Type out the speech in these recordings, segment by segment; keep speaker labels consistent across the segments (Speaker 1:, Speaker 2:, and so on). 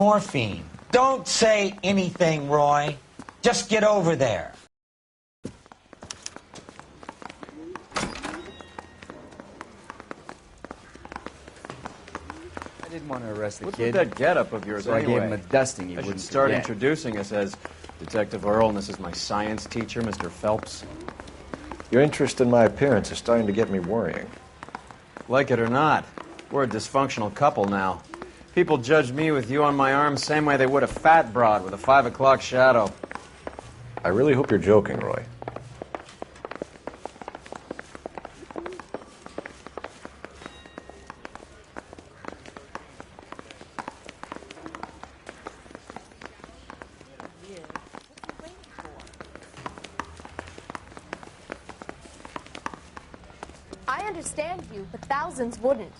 Speaker 1: Morphine. Don't say anything, Roy. Just get over there.
Speaker 2: I didn't want to arrest the
Speaker 3: What's
Speaker 2: kid.
Speaker 3: with that getup of yours
Speaker 2: So I
Speaker 3: anyway?
Speaker 2: gave him a dusting he
Speaker 3: I should
Speaker 2: wouldn't
Speaker 3: start
Speaker 2: forget.
Speaker 3: introducing us as Detective Earl, and this is my science teacher, Mr. Phelps.
Speaker 4: Your interest in my appearance is starting to get me worrying.
Speaker 3: Like it or not, we're a dysfunctional couple now. People judge me with you on my arm same way they would a fat broad with a 5 o'clock shadow.
Speaker 4: I really hope you're joking, Roy.
Speaker 5: I understand you, but thousands wouldn't.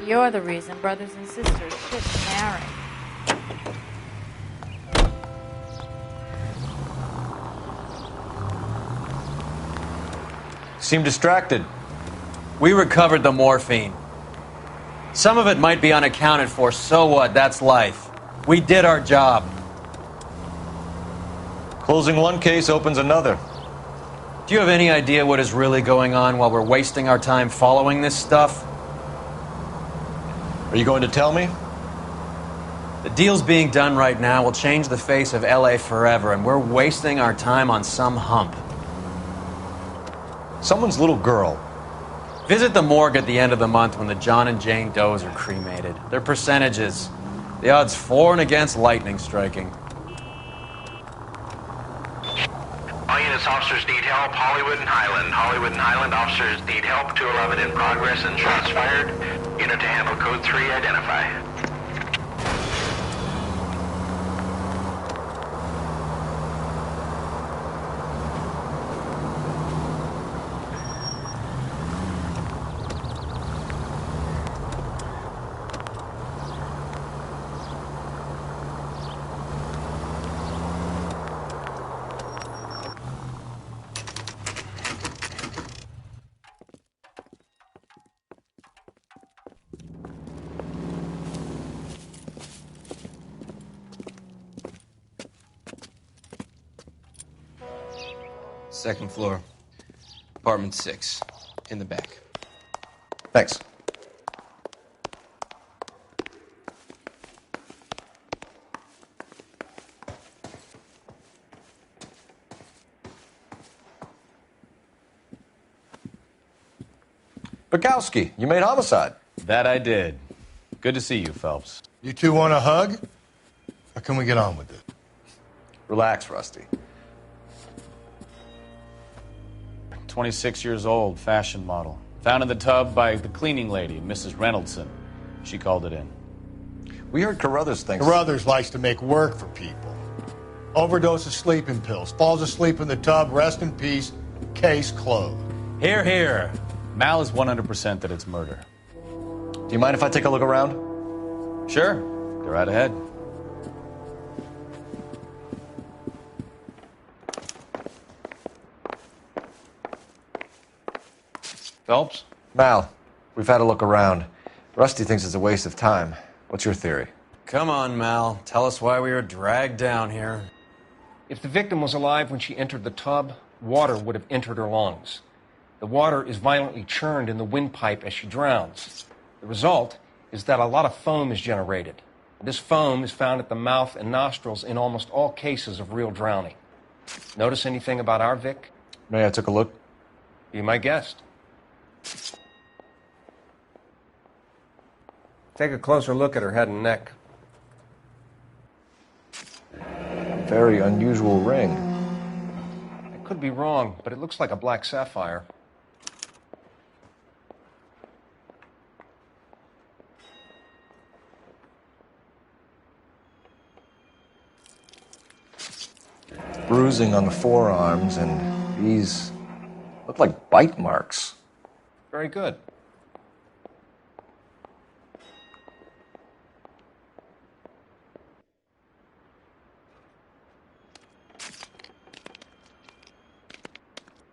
Speaker 6: You're the reason brothers and sisters shouldn't marry.
Speaker 4: Seem distracted.
Speaker 3: We recovered the morphine. Some of it might be unaccounted for, so what? That's life. We did our job.
Speaker 4: Closing one case opens another.
Speaker 3: Do you have any idea what is really going on while we're wasting our time following this stuff?
Speaker 4: Are you going to tell me?
Speaker 3: The deals being done right now will change the face of LA forever, and we're wasting our time on some hump.
Speaker 4: Someone's little girl.
Speaker 3: Visit the morgue at the end of the month when the John and Jane Does are cremated. Their percentages. The odds for and against lightning striking.
Speaker 7: All units, officers need help. Hollywood and Highland. Hollywood and Highland officers need help. 211 in progress and shots fired. Unit to handle code 3, identify.
Speaker 8: Second floor, apartment 6, in the back.
Speaker 4: Thanks. Bukowski, you made homicide.
Speaker 9: That I did. Good to see you, Phelps.
Speaker 10: You two want a hug? Or can we get on with it?
Speaker 4: Relax, Rusty.
Speaker 9: 26 years old, fashion model. Found in the tub by the cleaning lady, Mrs. Reynoldson. She called it in.
Speaker 4: We heard Carruthers thinks...
Speaker 10: Carruthers likes to make work for people. Overdose of sleeping pills. Falls asleep in the tub. Rest in peace. Case closed.
Speaker 9: Here, here. Mal is 100% that it's murder.
Speaker 4: Do you mind if I take a look around?
Speaker 9: Sure. Go right ahead. Phelps?
Speaker 4: Mal, we've had a look around. Rusty thinks it's a waste of time. What's your theory?
Speaker 3: Come on, Mal. Tell us why we were dragged down here.
Speaker 11: If the victim was alive when she entered the tub, water would have entered her lungs. The water is violently churned in the windpipe as she drowns. The result is that a lot of foam is generated. This foam is found at the mouth and nostrils in almost all cases of real drowning. Notice anything about our Vic?
Speaker 4: May I took a look?
Speaker 11: Be my guest. Take a closer look at her head and neck.
Speaker 4: Very unusual ring.
Speaker 11: I could be wrong, but it looks like a black sapphire.
Speaker 4: Bruising on the forearms, and these look like bite marks.
Speaker 11: Very good.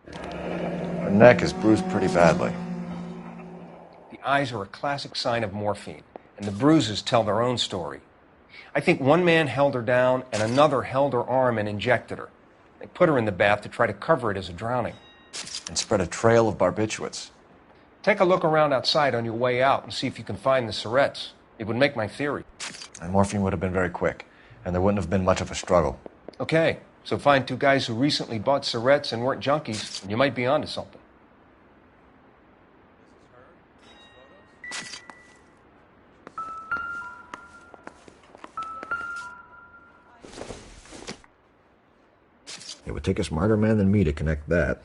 Speaker 4: Her neck is bruised pretty badly.
Speaker 11: The eyes are a classic sign of morphine, and the bruises tell their own story. I think one man held her down and another held her arm and injected her. They put her in the bath to try to cover it as a drowning.
Speaker 4: And spread a trail of barbiturates.
Speaker 11: Take a look around outside on your way out and see if you can find the syrettes. It would make my theory.
Speaker 4: And morphine would have been very quick, and there wouldn't have been much of a struggle.
Speaker 11: Okay, so find two guys who recently bought syrettes and weren't junkies, and you might be onto something.
Speaker 4: It would take a smarter man than me to connect that.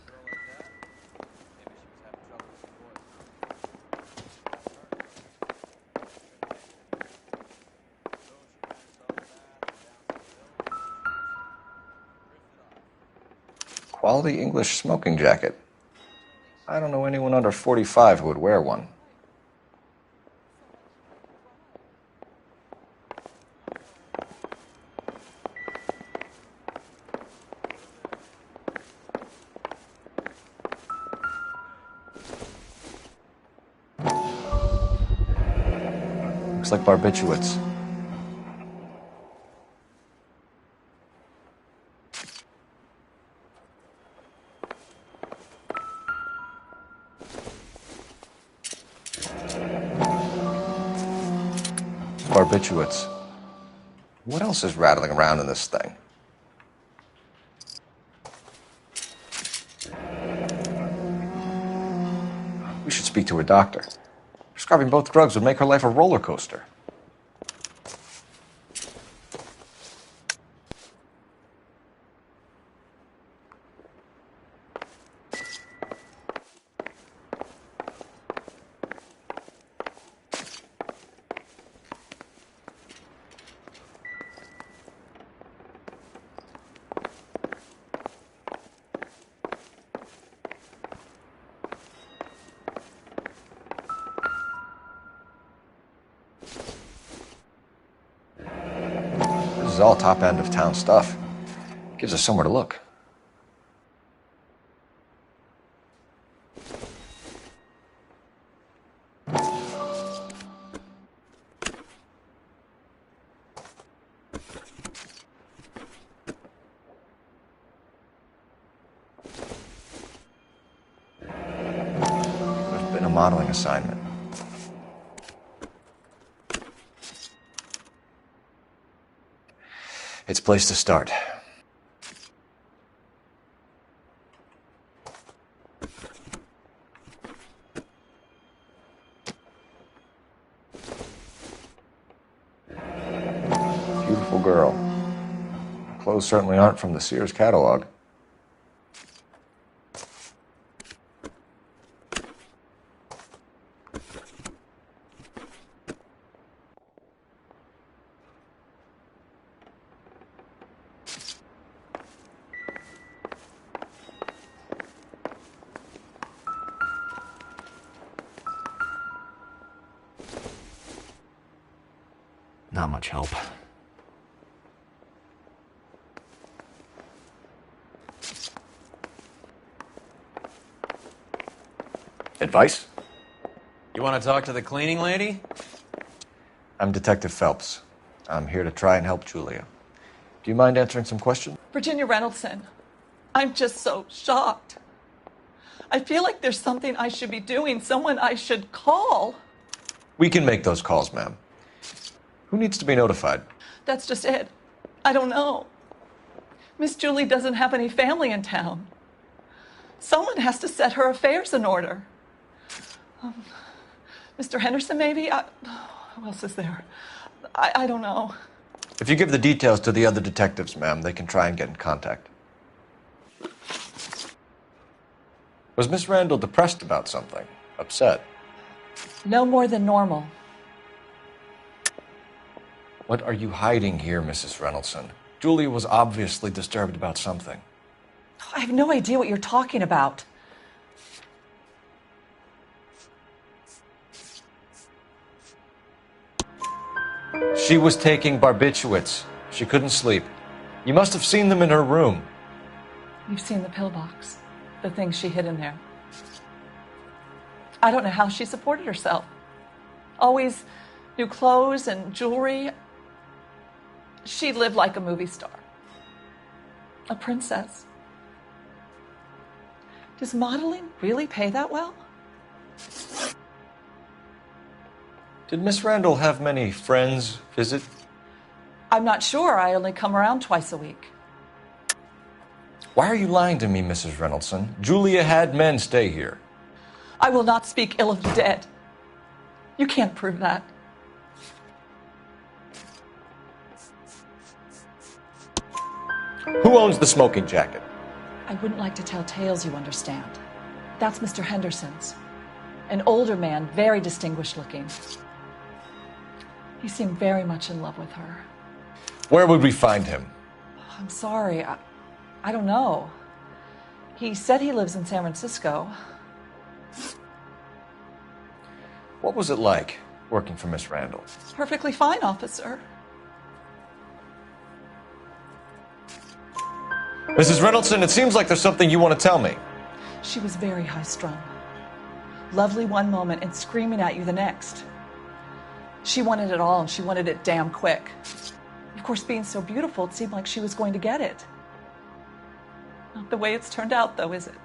Speaker 4: Quality English smoking jacket. I don't know anyone under 45 who would wear one. Looks like barbiturates. Barbiturates. What else is rattling around in this thing? We should speak to a doctor. Prescribing both drugs would make her life a roller coaster. This is all top end of town stuff. Gives us somewhere to look. There's been a modeling assignment. It's a place to start. Beautiful girl. Clothes certainly aren't from the Sears catalog. Not much help. Advice?
Speaker 3: You want to talk to the cleaning lady?
Speaker 4: I'm Detective Phelps. I'm here to try and help Julia. Do you mind answering some questions?
Speaker 2: Virginia Reynoldson, I'm just so shocked. I feel like there's something I should be doing, someone I should call.
Speaker 4: We can make those calls, ma'am. Who needs to be notified?
Speaker 2: That's just it. I don't know. Miss Julie doesn't have any family in town. Someone has to set her affairs in order. Mr. Henderson, maybe? Who else is there? I don't know.
Speaker 4: If you give the details to the other detectives, ma'am, they can try and get in contact. Was Miss Randall depressed about something? Upset?
Speaker 2: No more than normal.
Speaker 4: What are you hiding here, Mrs. Reynoldson? Julia was obviously disturbed about something.
Speaker 2: I have no idea what you're talking about.
Speaker 4: She was taking barbiturates. She couldn't sleep. You must have seen them in her room.
Speaker 2: You've seen the pillbox, the things she hid in there. I don't know how she supported herself. Always new clothes and jewelry. She lived like a movie star. A princess. Does modeling really pay that well?
Speaker 4: Did Miss Randall have many friends visit?
Speaker 2: I'm not sure. I only come around twice a week.
Speaker 4: Why are you lying to me, Mrs. Reynoldson? Julia had men stay here.
Speaker 2: I will not speak ill of the dead. You can't prove that.
Speaker 4: Who owns the smoking jacket?
Speaker 2: I wouldn't like to tell tales, you understand. That's Mr. Henderson's. An older man, very distinguished looking. He seemed very much in love with her.
Speaker 4: Where would we find him?
Speaker 2: I'm sorry. I don't know. He said he lives in San Francisco.
Speaker 4: What was it like working for Miss Randall?
Speaker 2: Perfectly fine, officer.
Speaker 4: Mrs. Reynoldson, it seems like there's something you want to tell me.
Speaker 2: She was very high-strung. Lovely one moment and screaming at you the next. She wanted it all, and she wanted it damn quick. Of course, being so beautiful, it seemed like she was going to get it. Not the way it's turned out, though, is it?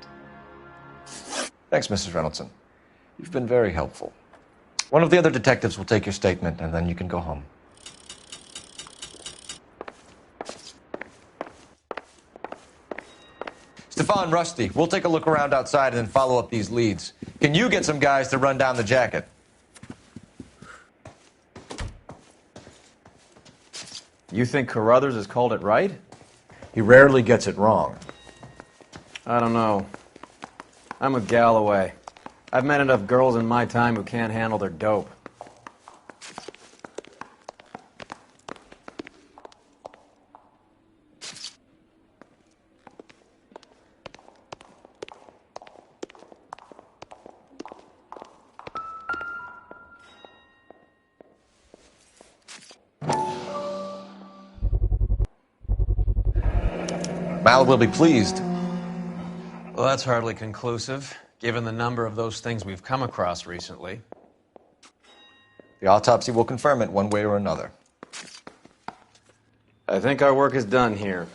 Speaker 4: Thanks, Mrs. Reynoldson. You've been very helpful. One of the other detectives will take your statement, and then you can go home. Stefan, Rusty, we'll take a look around outside and then follow up these leads. Can you get some guys to run down the jacket?
Speaker 3: You think Carruthers has called it right?
Speaker 4: He rarely gets it wrong.
Speaker 3: I don't know. I'm with Galloway. I've met enough girls in my time who can't handle their dope.
Speaker 4: Mal will be pleased.
Speaker 3: Well, that's hardly conclusive, given the number of those things we've come across recently.
Speaker 4: The autopsy will confirm it one way or another.
Speaker 3: I think our work is done here.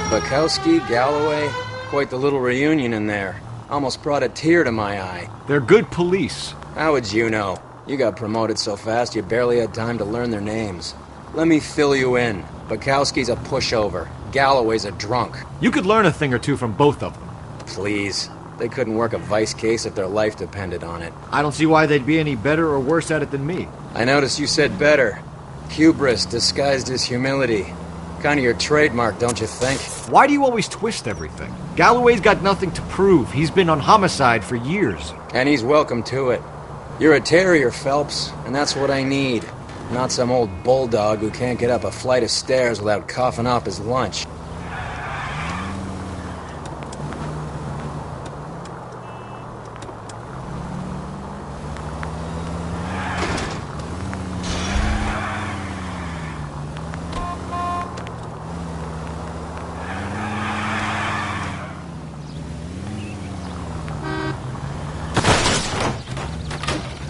Speaker 12: Bukowski, Galloway, quite the little reunion in there. Almost brought a tear to my eye.
Speaker 13: They're good police.
Speaker 12: How would you know? You got promoted so fast you barely had time to learn their names. Let me fill you in. Bukowski's a pushover. Galloway's a drunk.
Speaker 13: You could learn a thing or two from both of them.
Speaker 12: Please. They couldn't work a vice case if their life depended on it.
Speaker 13: I don't see why they'd be any better or worse at it than me.
Speaker 12: I noticed you said better. Hubris disguised as humility. Kind of your trademark, don't you think?
Speaker 13: Why do you always twist everything? Galloway's got nothing to prove. He's been on homicide for years.
Speaker 12: And he's welcome to it. You're a terrier, Phelps, and that's what I need. Not some old bulldog who can't get up a flight of stairs without coughing up his lunch.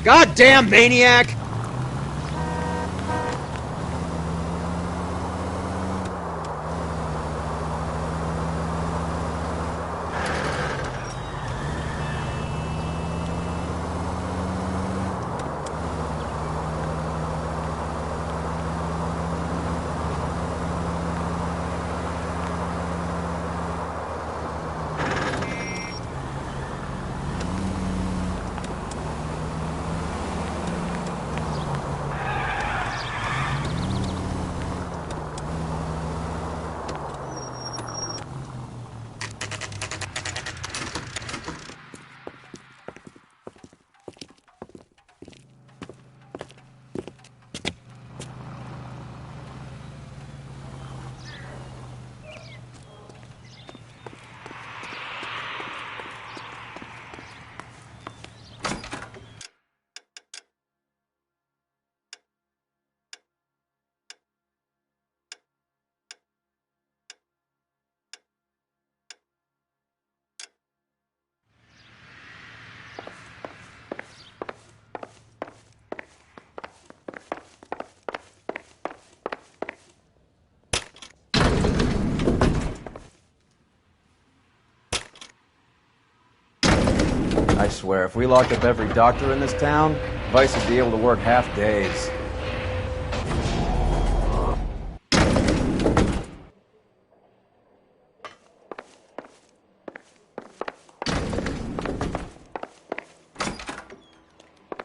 Speaker 12: Goddamn maniac!
Speaker 3: I swear, if we locked up every doctor in this town, Vice would be able to work half days.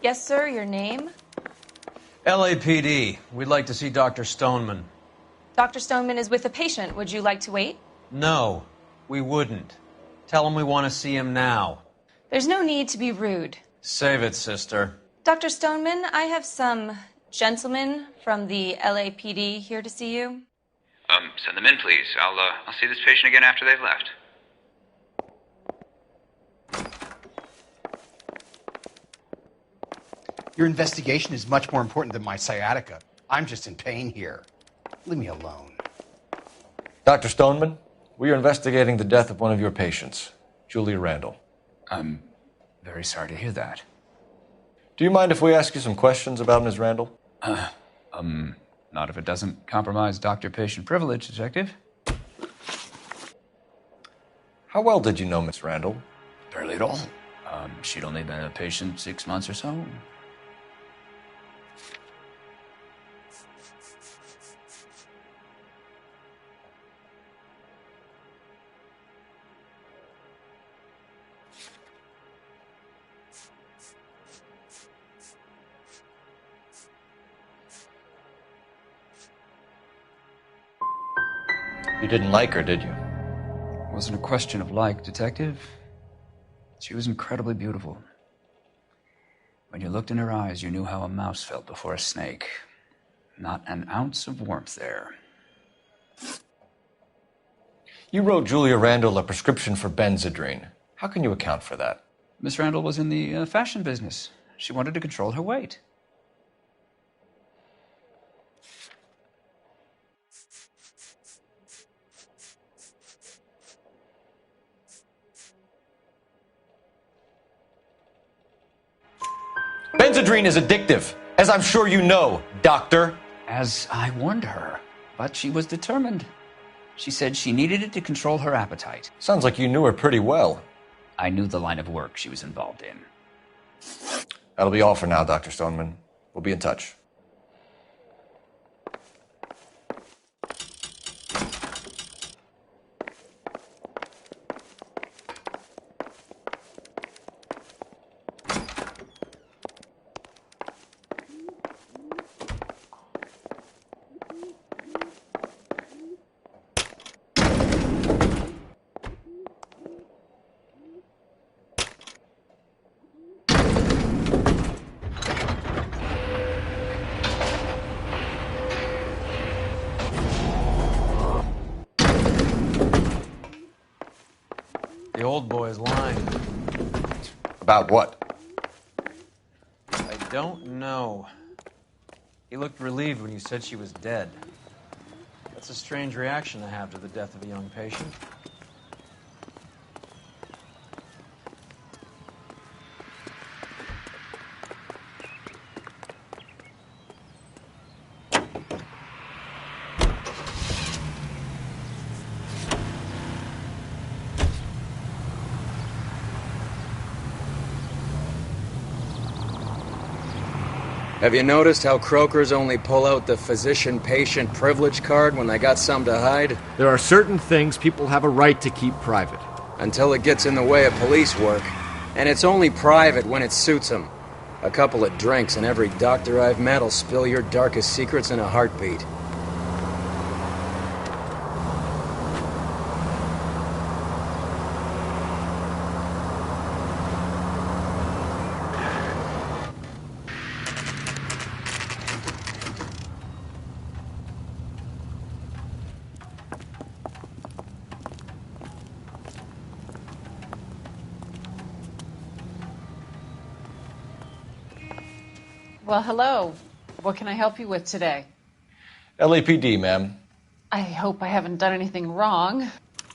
Speaker 14: Yes, sir, your name?
Speaker 3: LAPD. We'd like to see Dr. Stoneman.
Speaker 14: Dr. Stoneman is with a patient. Would you like to wait?
Speaker 3: No, we wouldn't. Tell him we want to see him now.
Speaker 14: There's no need to be rude.
Speaker 3: Save it, sister.
Speaker 14: Dr. Stoneman, I have some gentlemen from the LAPD here to see you.
Speaker 15: Send them in, please. I'll see this patient again after they've left.
Speaker 16: Your investigation is much more important than my sciatica. I'm just in pain here. Leave me alone.
Speaker 4: Dr. Stoneman, we are investigating the death of one of your patients, Julia Randall.
Speaker 15: I'm very sorry to hear that.
Speaker 4: Do you mind if we ask you some questions about Ms. Randall?
Speaker 15: Not if it doesn't compromise doctor-patient privilege, Detective.
Speaker 4: How well did you know Ms. Randall?
Speaker 15: Barely at all. She'd only been a patient 6 months or so.
Speaker 4: You didn't like her, did you?
Speaker 15: It wasn't a question of like, Detective. She was incredibly beautiful. When you looked in her eyes, you knew how a mouse felt before a snake. Not an ounce of warmth there.
Speaker 4: You wrote Julia Randall a prescription for Benzedrine. How can you account for that?
Speaker 15: Miss Randall was in the fashion business. She wanted to control her weight.
Speaker 4: Benzedrine is addictive, as I'm sure you know, Doctor.
Speaker 15: As I warned her, but she was determined. She said she needed it to control her appetite.
Speaker 4: Sounds like you knew her pretty well.
Speaker 15: I knew the line of work she was involved in.
Speaker 4: That'll be all for now, Dr. Stoneman. We'll be in touch.
Speaker 3: The old boy's lying.
Speaker 4: About what?
Speaker 3: I don't know. He looked relieved when you said she was dead. That's a strange reaction to have to the death of a young patient.
Speaker 12: Have you noticed how croakers only pull out the physician-patient privilege card when they got something to hide?
Speaker 13: There are certain things people have a right to keep private.
Speaker 12: Until it gets in the way of police work. And it's only private when it suits them. A couple of drinks and every doctor I've met will spill your darkest secrets in a heartbeat.
Speaker 17: Well, hello. What can I help you with today?
Speaker 4: LAPD, ma'am.
Speaker 17: I hope I haven't done anything wrong.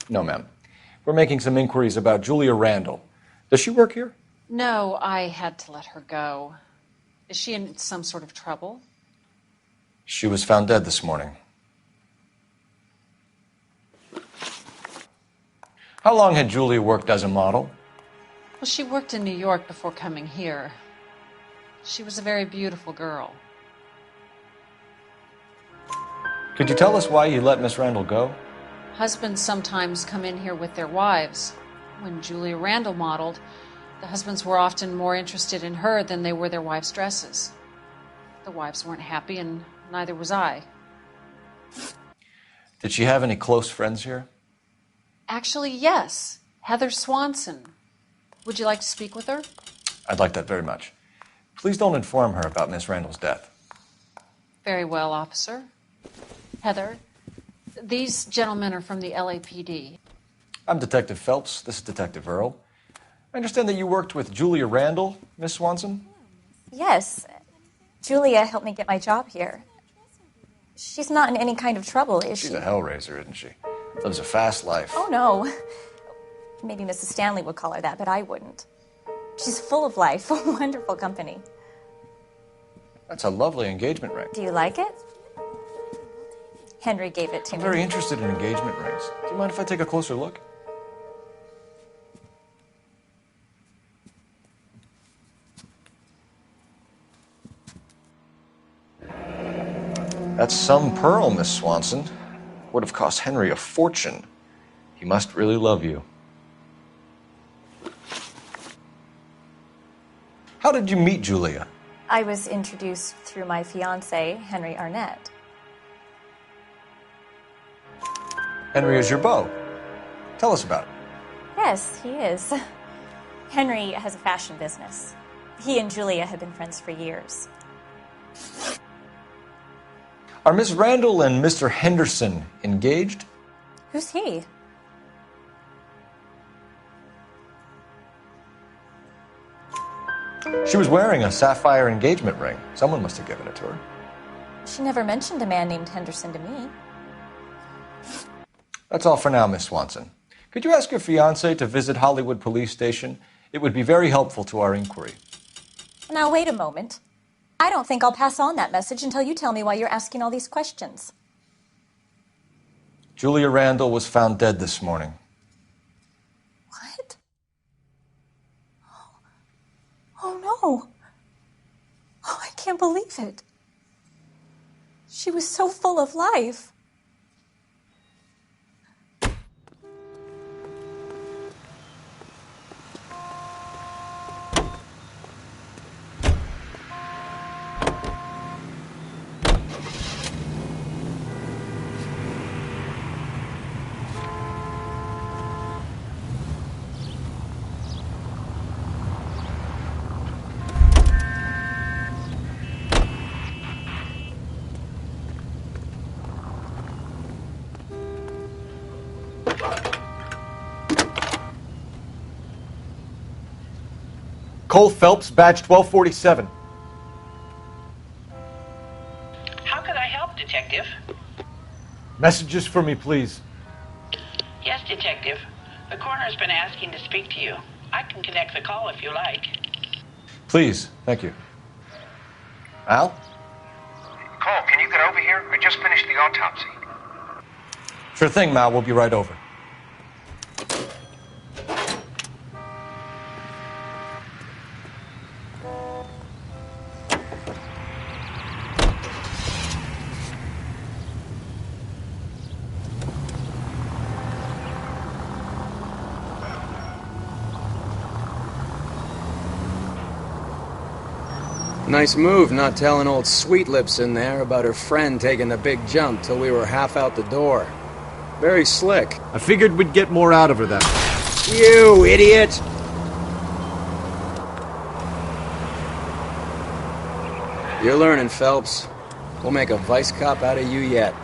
Speaker 4: No, ma'am. We're making some inquiries about Julia Randall. Does she work here?
Speaker 17: No, I had to let her go. Is she in some sort of trouble?
Speaker 4: She was found dead this morning. How long had Julia worked as a model?
Speaker 17: Well, she worked in New York before coming here. She was a very beautiful girl.
Speaker 4: Could you tell us why you let Miss Randall go?
Speaker 17: Husbands sometimes come in here with their wives. When Julia Randall modeled, the husbands were often more interested in her than they were their wives' dresses. The wives weren't happy, and neither was I.
Speaker 4: Did she have any close friends here?
Speaker 17: Actually, yes. Heather Swanson. Would you like to speak with her?
Speaker 4: I'd like that very much. Please don't inform her about Miss Randall's death.
Speaker 17: Very well, officer. Heather, these gentlemen are from the LAPD.
Speaker 4: I'm Detective Phelps. This is Detective Earl. I understand that you worked with Julia Randall, Miss Swanson?
Speaker 18: Yes. Julia helped me get my job here. She's not in any kind of trouble, is she?
Speaker 4: She's a hellraiser, isn't she? Lives a fast life.
Speaker 18: Oh, no. Maybe Mrs. Stanley would call her that, but I wouldn't. She's full of life, wonderful company.
Speaker 4: That's a lovely engagement ring.
Speaker 18: Do you like it? Henry gave it to me.
Speaker 4: I'm very interested in engagement rings. Do you mind if I take a closer look? That's some pearl, Miss Swanson. Would have cost Henry a fortune. He must really love you. How did you meet Julia?
Speaker 18: I was introduced through my fiancé, Henry Arnett.
Speaker 4: Henry is your beau. Tell us about it.
Speaker 18: Yes, he is. Henry has a fashion business. He and Julia have been friends for years.
Speaker 4: Are Miss Randall and Mr. Henderson engaged?
Speaker 18: Who's he?
Speaker 4: She was wearing a sapphire engagement ring. Someone must have given it to her.
Speaker 18: She never mentioned a man named Henderson to me.
Speaker 4: That's all for now, Miss Swanson. Could you ask your fiancé to visit Hollywood Police Station? It would be very helpful to our inquiry.
Speaker 18: Now, wait a moment. I don't think I'll pass on that message until you tell me why you're asking all these questions.
Speaker 4: Julia Randall was found dead this morning.
Speaker 18: What? Oh, no. Oh, I can't believe it. She was so full of life.
Speaker 13: Cole Phelps, badge 1247.
Speaker 19: How can I help, Detective?
Speaker 13: Messages for me, please.
Speaker 19: Yes, Detective. The coroner's been asking to speak to you. I can connect the call if you like.
Speaker 4: Please, thank you. Al?
Speaker 20: Cole, can you get over here? I just finished the autopsy.
Speaker 4: Sure thing, Mal. We'll be right over.
Speaker 12: Nice move not telling old Sweet Lips in there about her friend taking the big jump till we were half out the door. Very slick.
Speaker 13: I figured we'd get more out of her then.
Speaker 12: You idiot! You're learning, Phelps. We'll make a vice cop out of you yet.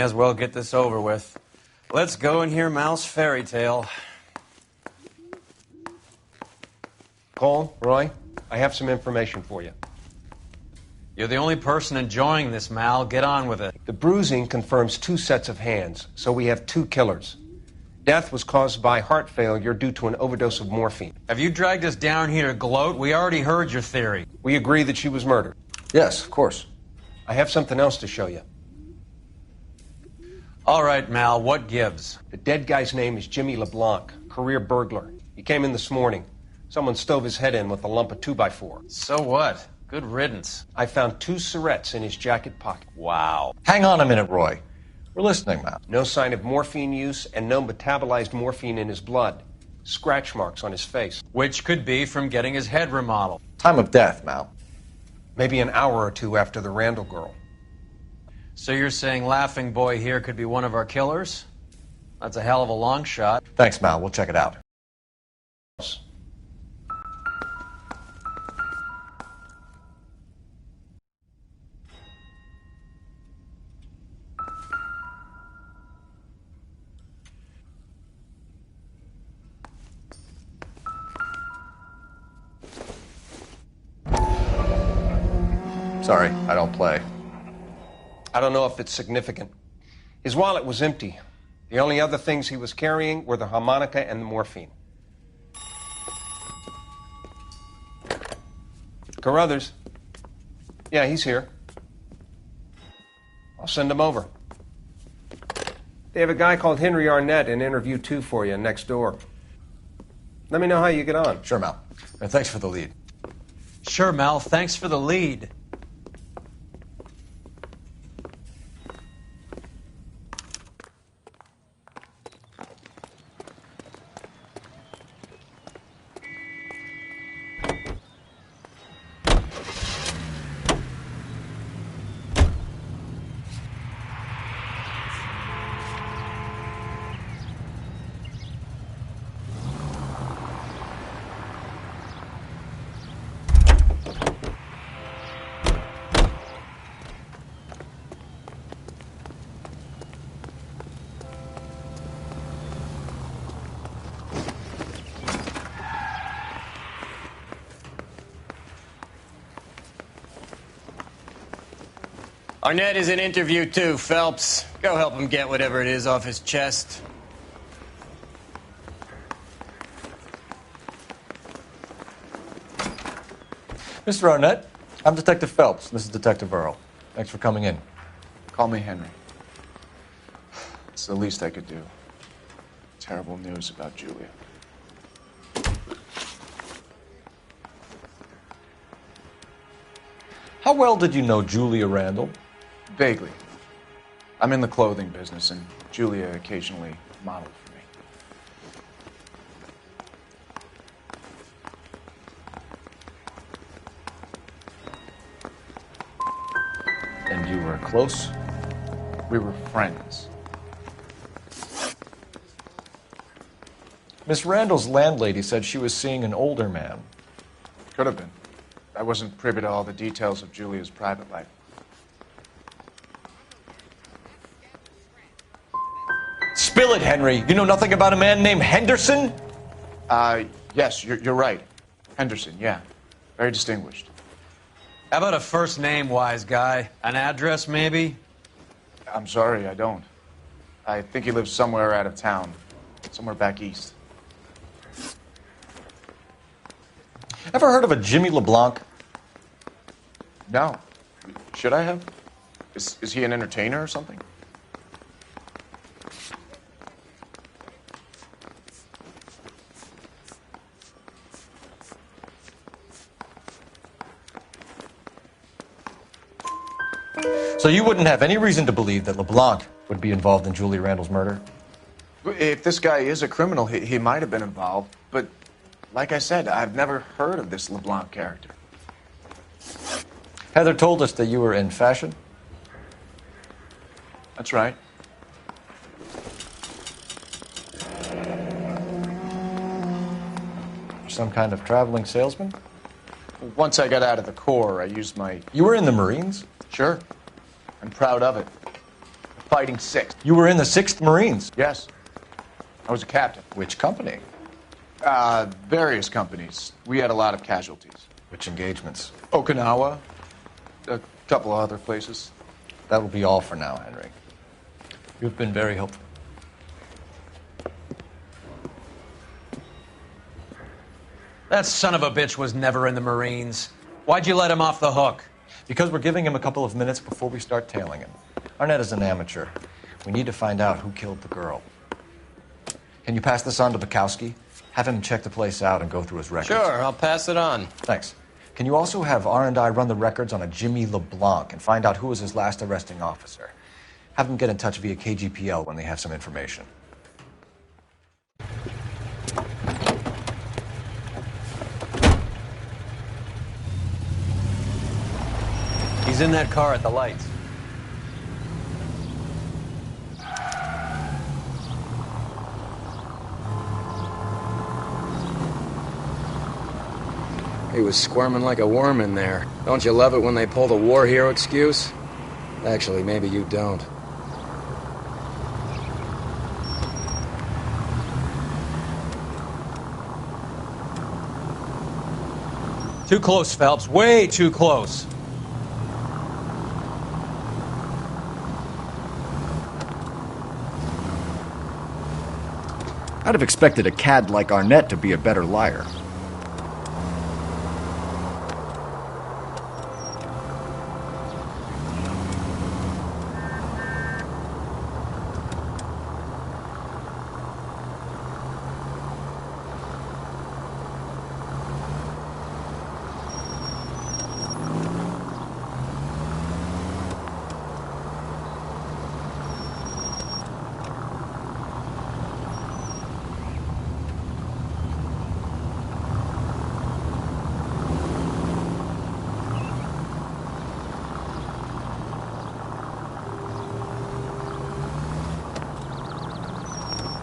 Speaker 3: as well get this over with. Let's go and hear Mal's fairy tale.
Speaker 11: Cole, Roy, I have some information for you.
Speaker 3: You're the only person enjoying this, Mal. Get on with it.
Speaker 11: The bruising confirms 2 sets of hands, so we have 2 killers. Death was caused by heart failure due to an overdose of morphine.
Speaker 3: Have you dragged us down here to gloat? We already heard your theory.
Speaker 11: We agree that she was murdered.
Speaker 4: Yes, of course.
Speaker 11: I have something else to show you.
Speaker 3: All right, Mal, what gives?
Speaker 11: The dead guy's name is Jimmy LeBlanc, career burglar. He came in this morning. Someone stove his head in with a lump of 2x4.
Speaker 3: So what? Good riddance.
Speaker 11: I found 2 cigarettes in his jacket pocket.
Speaker 3: Wow.
Speaker 4: Hang on a minute, Roy. We're listening, Mal.
Speaker 11: No sign of morphine use and no metabolized morphine in his blood. Scratch marks on his face.
Speaker 3: Which could be from getting his head remodeled.
Speaker 4: Time of death, Mal.
Speaker 11: Maybe an hour or 2 after the Randall girl.
Speaker 3: So you're saying Laughing Boy here could be one of our killers? That's a hell of a long shot.
Speaker 4: Thanks, Mal. We'll check it out. Sorry, I don't play.
Speaker 11: I don't know if it's significant. His wallet was empty. The only other things he was carrying were the harmonica and the morphine. Carruthers. Yeah, he's here. I'll send him over. They have a guy called Henry Arnett in interview 2 for you next door. Let me know how you get on.
Speaker 4: Sure, Mal. And thanks for the lead.
Speaker 3: Sure, Mal. Thanks for the lead.
Speaker 8: Arnett is in interview 2, Phelps. Go help him get whatever it is off his chest.
Speaker 4: Mr. Arnett, I'm Detective Phelps. This is Detective Earl. Thanks for coming in.
Speaker 21: Call me Henry. It's the least I could do. Terrible news about Julia.
Speaker 4: How well did you know Julia Randall?
Speaker 21: Vaguely. I'm in the clothing business, and Julia occasionally modeled for me.
Speaker 4: And you were close?
Speaker 21: We were friends.
Speaker 4: Miss Randall's landlady said she was seeing an older man.
Speaker 21: Could have been. I wasn't privy to all the details of Julia's private life.
Speaker 4: Spill it, Henry. You know nothing about a man named Henderson?
Speaker 21: Yes, you're right. Henderson, yeah. Very distinguished.
Speaker 3: How about a first name, wise guy? An address, maybe?
Speaker 21: I'm sorry, I don't. I think he lives somewhere out of town. Somewhere back east.
Speaker 4: Ever heard of a Jimmy LeBlanc?
Speaker 21: No. Should I have? Is he an entertainer or something?
Speaker 4: So you wouldn't have any reason to believe that LeBlanc would be involved in Julia Randall's murder?
Speaker 21: If this guy is a criminal, he might have been involved. But like I said, I've never heard of this LeBlanc character.
Speaker 4: Heather told us that you were in fashion.
Speaker 21: That's right.
Speaker 4: Some kind of traveling salesman?
Speaker 21: Once I got out of the Corps, I used my...
Speaker 4: You were in the Marines?
Speaker 21: Sure. I'm proud of it. Fighting 6th.
Speaker 4: You were in the 6th Marines?
Speaker 21: Yes. I was a captain.
Speaker 4: Which company?
Speaker 21: Various companies. We had a lot of casualties.
Speaker 4: Which engagements?
Speaker 21: Okinawa, a couple of other places.
Speaker 4: That will be all for now, Henry. You've been very helpful.
Speaker 3: That son of a bitch was never in the Marines. Why'd you let him off the hook?
Speaker 4: Because we're giving him a couple of minutes before we start tailing him. Arnett is an amateur. We need to find out who killed the girl. Can you pass this on to Bukowski? Have him check the place out and go through his records.
Speaker 8: Sure, I'll pass it on.
Speaker 4: Thanks. Can you also have R&I run the records on a Jimmy LeBlanc and find out who was his last arresting officer? Have them get in touch via KGPL when they have some information.
Speaker 3: He's in that car at the lights.
Speaker 12: He was squirming like a worm in there. Don't you love it when they pull the war hero excuse? Actually, maybe you don't.
Speaker 3: Too close, Phelps. Way too close.
Speaker 13: I'd have expected a cad like Arnett to be a better liar.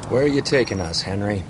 Speaker 12: Where are you taking us, Henry?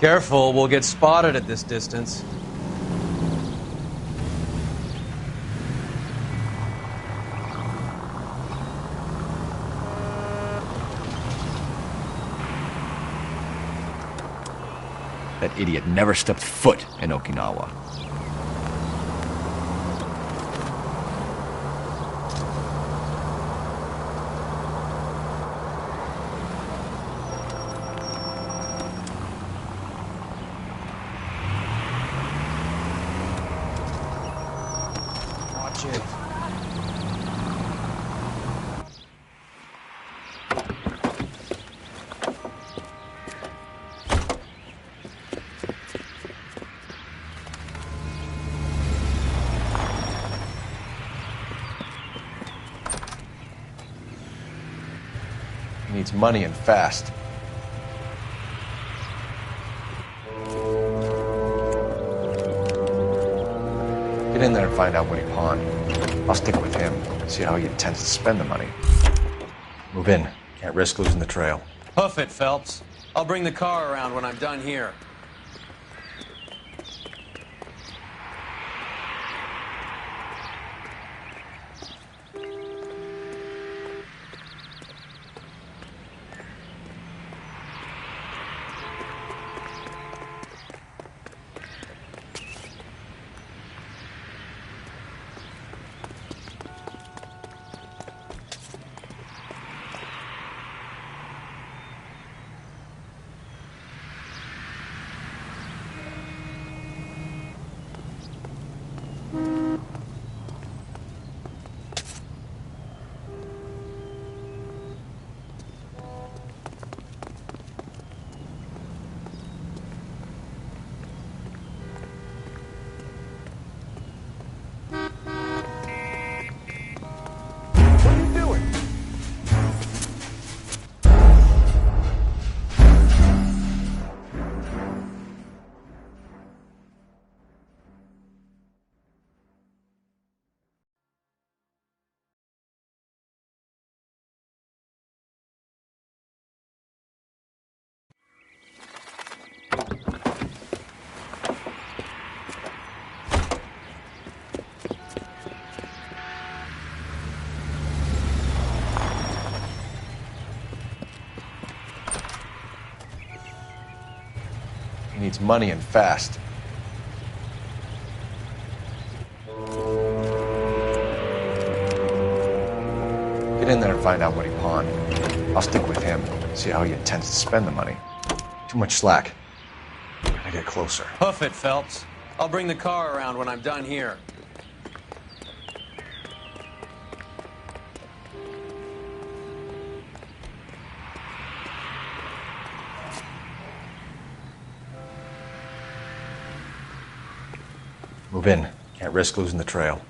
Speaker 3: Careful, we'll get spotted at this distance.
Speaker 13: That idiot never stepped foot in Okinawa.
Speaker 3: Watch it.
Speaker 4: He needs money and fast. Get in there and find out what he pawned. I'll stick with him and see how he intends to spend the money. Move in. Can't risk losing the trail.
Speaker 3: Hoof it, Phelps. I'll bring the car around when I'm done here.
Speaker 4: needs money and fast. Get in there and find out what he pawned. I'll stick with him, see how he intends to spend the money. Too much slack. Gotta get closer.
Speaker 3: Hoof it, Phelps. I'll bring the car around when I'm done here.
Speaker 4: Move in. Can't risk losing the trail.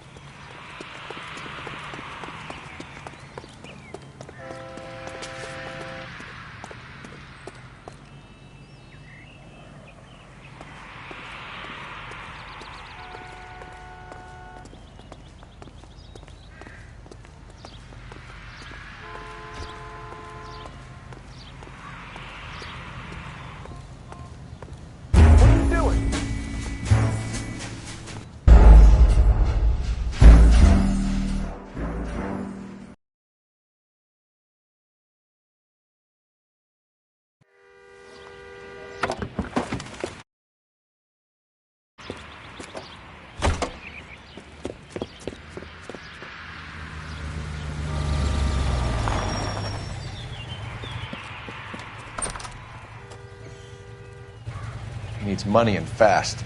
Speaker 4: He needs money and fast.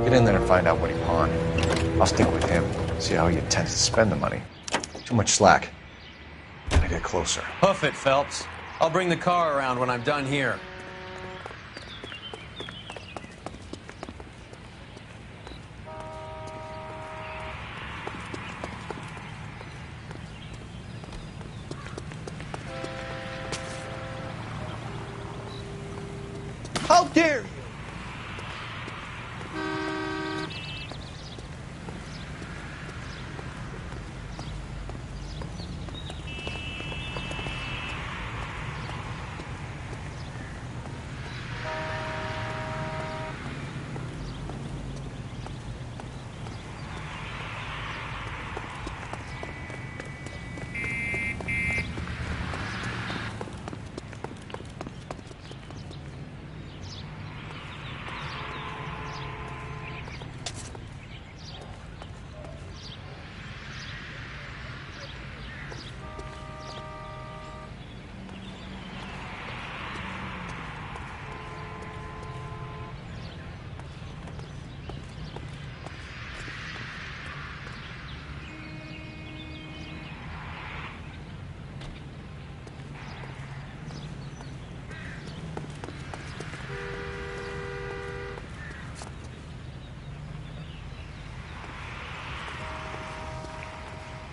Speaker 4: Get in there and find out what he pawned. I'll stick with him, see how he intends to spend the money. Too much slack. Gotta get closer.
Speaker 3: Hoof it, Phelps. I'll bring the car around when I'm done here.
Speaker 21: How dare you!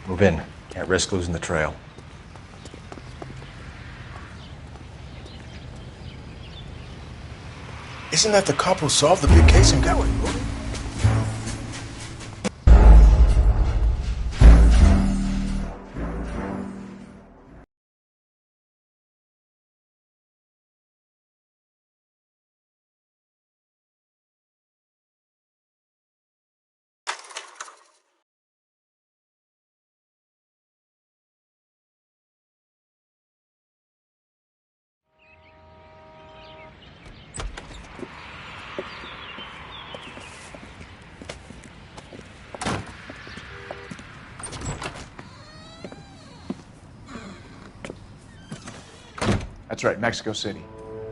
Speaker 4: Move in. Can't risk losing the trail.
Speaker 21: Isn't that the cop who solved the big case in Galway? That's right, Mexico City.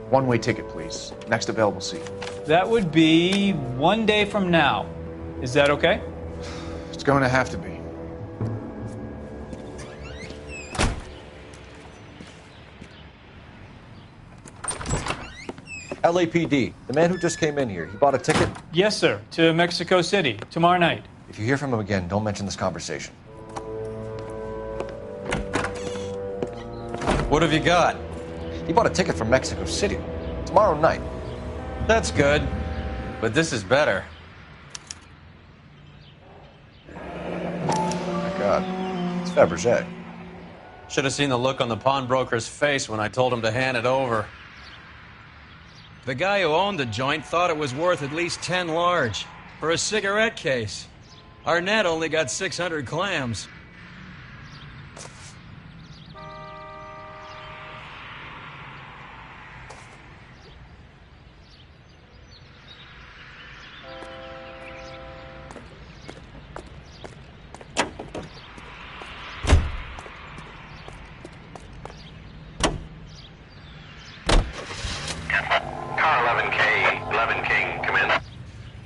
Speaker 21: One-way ticket, please. Next available seat.
Speaker 1: That would be 1 day from now. Is that okay?
Speaker 21: It's going to have to be.
Speaker 4: LAPD, the man who just came in here, he bought a ticket?
Speaker 1: Yes, sir, to Mexico City, tomorrow night.
Speaker 4: If you hear from him again, don't mention this conversation.
Speaker 3: What have you got?
Speaker 4: He bought a ticket from Mexico City. Tomorrow night.
Speaker 3: That's good. But this is better.
Speaker 4: Oh my God. It's Fabergé.
Speaker 3: Should have seen the look on the pawnbroker's face when I told him to hand it over.
Speaker 22: The guy who owned the joint thought it was worth at least 10 large for a cigarette case. Arnett only got 600 clams.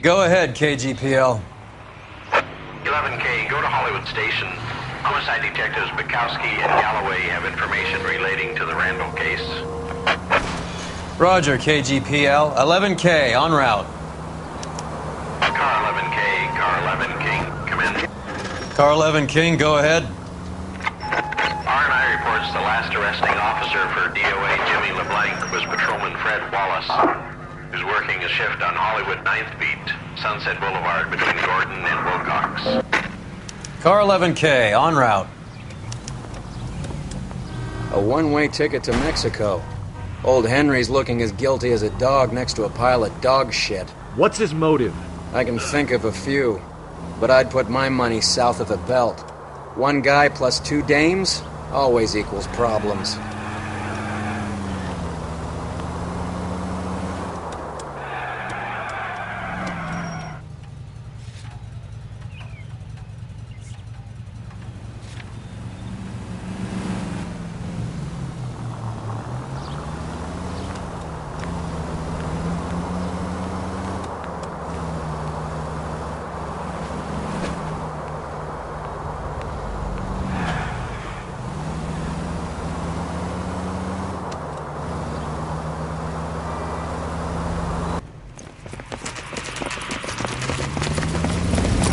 Speaker 3: Go ahead, KGPL.
Speaker 7: 11K, go to Hollywood Station. Homicide detectives Bukowski and Galloway have information relating to the Randall case.
Speaker 3: Roger, KGPL. 11K, en route.
Speaker 7: Car 11K, Car 11 King, come in.
Speaker 3: Car 11 King, go ahead.
Speaker 7: R&I reports the last arresting officer for DOA Jimmy LeBlanc was Patrolman Fred Wallace, who's working a shift on Hollywood 9th Beat, Sunset Boulevard between Gordon and Wilcox.
Speaker 3: Car 11K, en route.
Speaker 12: A one-way ticket to Mexico. Old Henry's looking as guilty as a dog next to a pile of dog shit.
Speaker 13: What's his motive?
Speaker 12: I can think of a few, but I'd put my money south of the belt. One guy plus two dames always equals problems.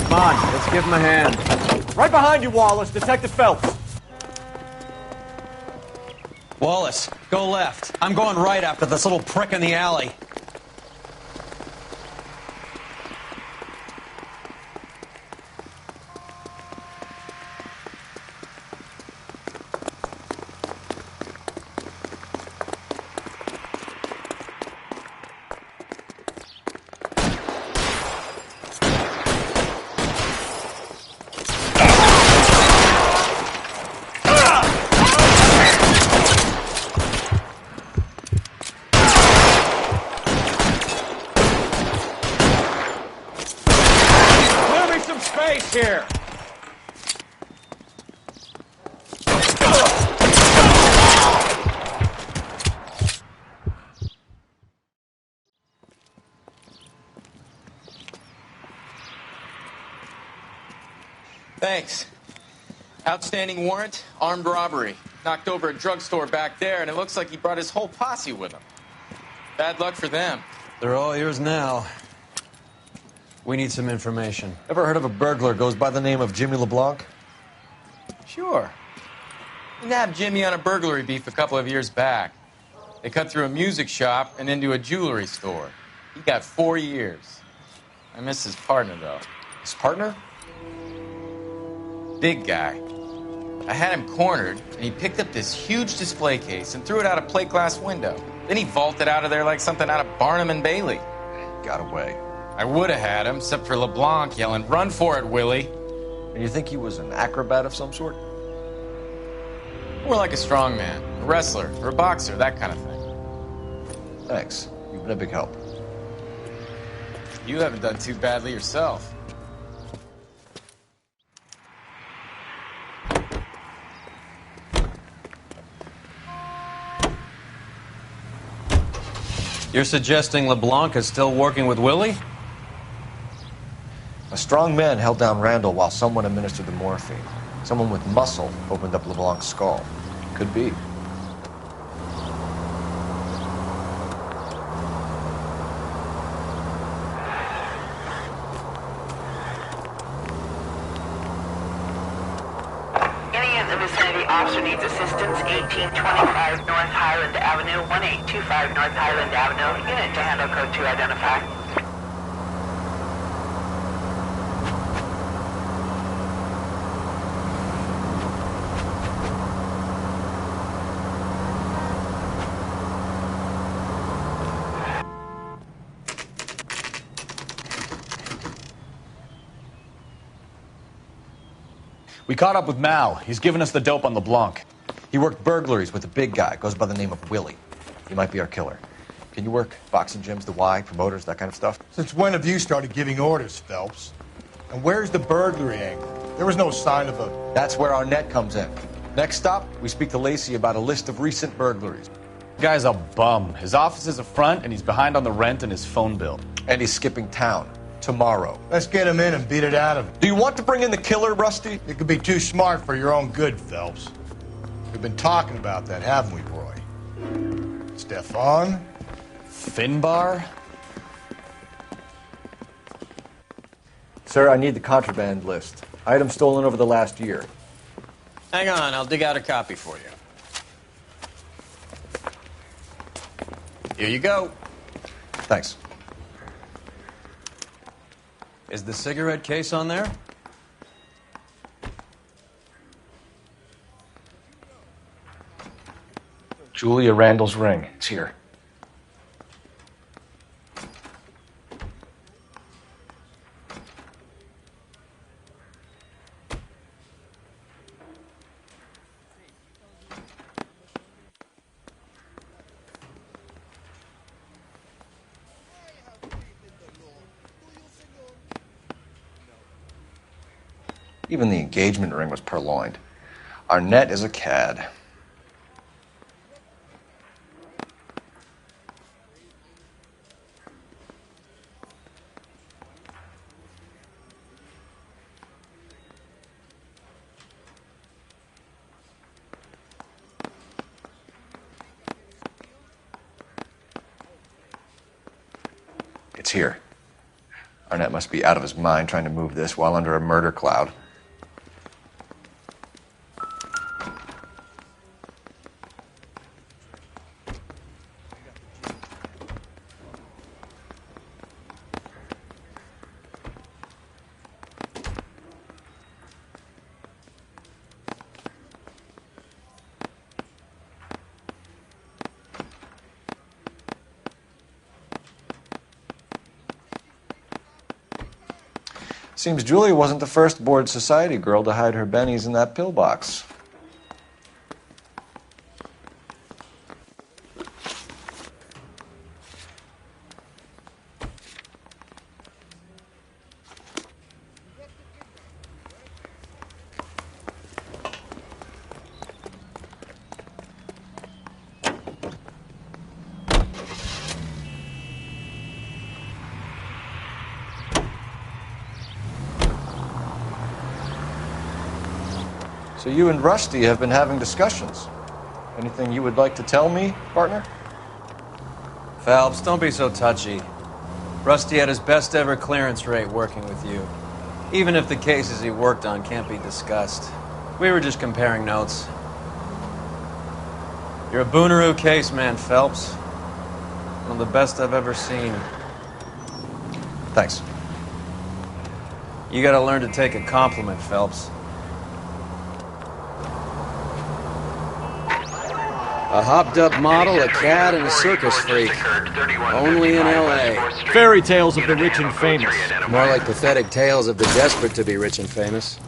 Speaker 13: Come on, let's give him a hand. Right behind you, Wallace. Detective Phelps.
Speaker 3: Wallace, go left. I'm going right after this little prick in the alley.
Speaker 13: Here.
Speaker 22: Thanks. Outstanding warrant, armed robbery. Knocked over a drugstore back there, and it looks like he brought his whole posse with him. Bad luck for them.
Speaker 3: They're all yours now. We need some information. Ever heard of a burglar goes by the name of Jimmy LeBlanc?
Speaker 22: Sure. We nabbed Jimmy on a burglary beef a couple of years back. They cut through a music shop and into a jewelry store. He got 4 years. I miss his partner, though.
Speaker 3: His partner?
Speaker 22: Big guy. I had him cornered, and he picked up this huge display case and threw it out a plate glass window. Then he vaulted out of there like something out of Barnum and Bailey.
Speaker 3: Got away.
Speaker 22: I would have had him, except for LeBlanc yelling, "Run for it, Willie!"
Speaker 3: And you think he was an acrobat of some sort?
Speaker 22: More like a strongman, a wrestler, or a boxer, that kind of thing.
Speaker 3: Thanks. You've been a big help.
Speaker 22: You haven't done too badly yourself.
Speaker 3: You're suggesting LeBlanc is still working with Willie? A strong man held down Randall while someone administered the morphine. Someone with muscle opened up LeBlanc's skull. Could be.
Speaker 19: Any in the vicinity officer needs assistance, 1825 North Highland Avenue, 1825 North Highland Avenue. Unit to handle code 2 identify.
Speaker 9: We caught up with Mal. He's given us the dope on LeBlanc.
Speaker 3: He worked burglaries with a big guy. Goes by the name of Willie. He might be our killer. Can you work boxing gyms, the Y, promoters, that kind of stuff?
Speaker 10: Since when have you started giving orders, Phelps? And where's the burglary angle? There was no sign of a...
Speaker 3: That's where Arnett comes in. Next stop, we speak to Lacey about a list of recent burglaries.
Speaker 9: The guy's a bum. His office is a front, and he's behind on the rent and his phone bill.
Speaker 3: And he's skipping town.
Speaker 4: tomorrow.
Speaker 10: Let's get him in and beat it out of him.
Speaker 4: Do you want to bring in the killer, Rusty?
Speaker 10: You could be too smart for your own good, Phelps. We've been talking about that, haven't we, Roy? Stefan?
Speaker 3: Finbar?
Speaker 4: Sir, I need the contraband list. Items stolen over the last year.
Speaker 8: Hang on, I'll dig out a copy for you. Here you go.
Speaker 4: Thanks.
Speaker 3: Is the cigarette case on there?
Speaker 11: Julia Randall's ring. It's here.
Speaker 4: Even the engagement ring was purloined. Arnett is a cad. It's here. Arnett must be out of his mind trying to move this while under a murder cloud. Seems Julia wasn't the first bored society girl to hide her bennies in that pillbox. So you and Rusty have been having discussions. Anything you would like to tell me, partner?
Speaker 3: Phelps, don't be so touchy. Rusty had his best ever clearance rate working with you. Even if the cases he worked on can't be discussed. We were just comparing notes. You're a Booneroo case man, Phelps. One of the best I've ever seen.
Speaker 4: Thanks.
Speaker 3: You gotta learn to take a compliment, Phelps.
Speaker 12: A hopped-up model, a cad, and a circus freak. Only in L.A.
Speaker 13: Fairy tales of the rich and famous.
Speaker 12: More like pathetic tales of the desperate to be rich and famous.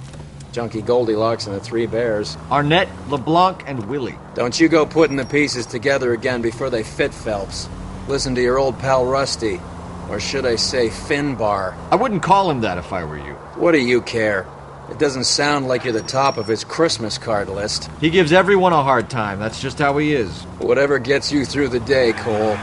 Speaker 12: Junkie Goldilocks and the Three Bears.
Speaker 13: Arnett, LeBlanc, and Willie.
Speaker 12: Don't you go putting the pieces together again before they fit, Phelps. Listen to your old pal Rusty. Or should I say Finbar?
Speaker 13: I wouldn't call him that if I were you.
Speaker 12: What do you care? It doesn't sound like you're the top of his Christmas card list.
Speaker 13: He gives everyone a hard time. That's just how he is.
Speaker 12: Whatever gets you through the day, Cole.